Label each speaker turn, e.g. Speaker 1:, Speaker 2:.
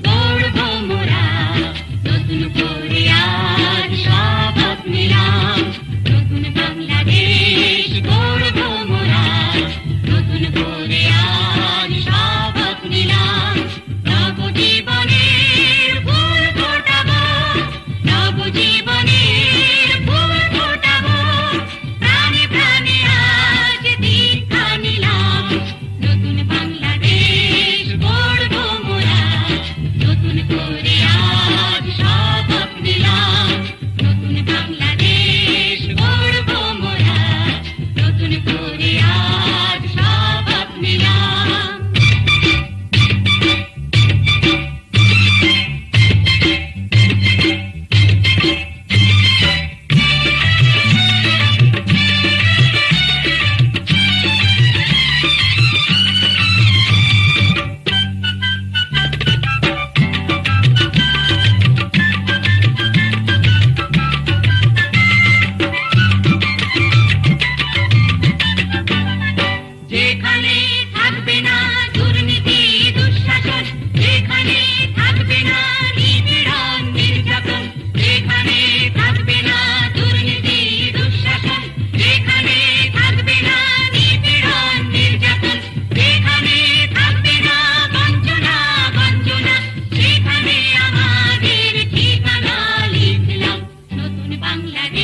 Speaker 1: গড়ব মোরা, নতুন করে আজ শপথ নিলাম, নতুন বাংলাদেশ গড়ব মোরা, নতুন করে আজ শপথ নিলাম। নবজীবনের ফুল ফোটাবো, নবজীবনের ফুল ফোটাবো, প্রাণে প্রাণে আজ দীক্ষা নিলাম, নতুন বাংলাদেশ গড়ব মোরা, নতুন করে আজ শপথ নিলাম, নতুন বাংলাদেশ গড়ব মোরা, নতুন করে আজ শপথ নিলাম। যেখানে থাকবে না দুর্নীতি দুঃশাসন, যেখানে থাকবে না নিপীড়ন নির্যাতন, যেখানে থাকবে না দুর্নীতি দুঃশাসন, যেখানে থাকবে না নিপীড়ন নির্যাতন, যেখানে থাকবে না বঞ্চনা বঞ্চনা, সেখানে আমাদের ঠিকানা লিখলাম, নতুন বাংলাদেশ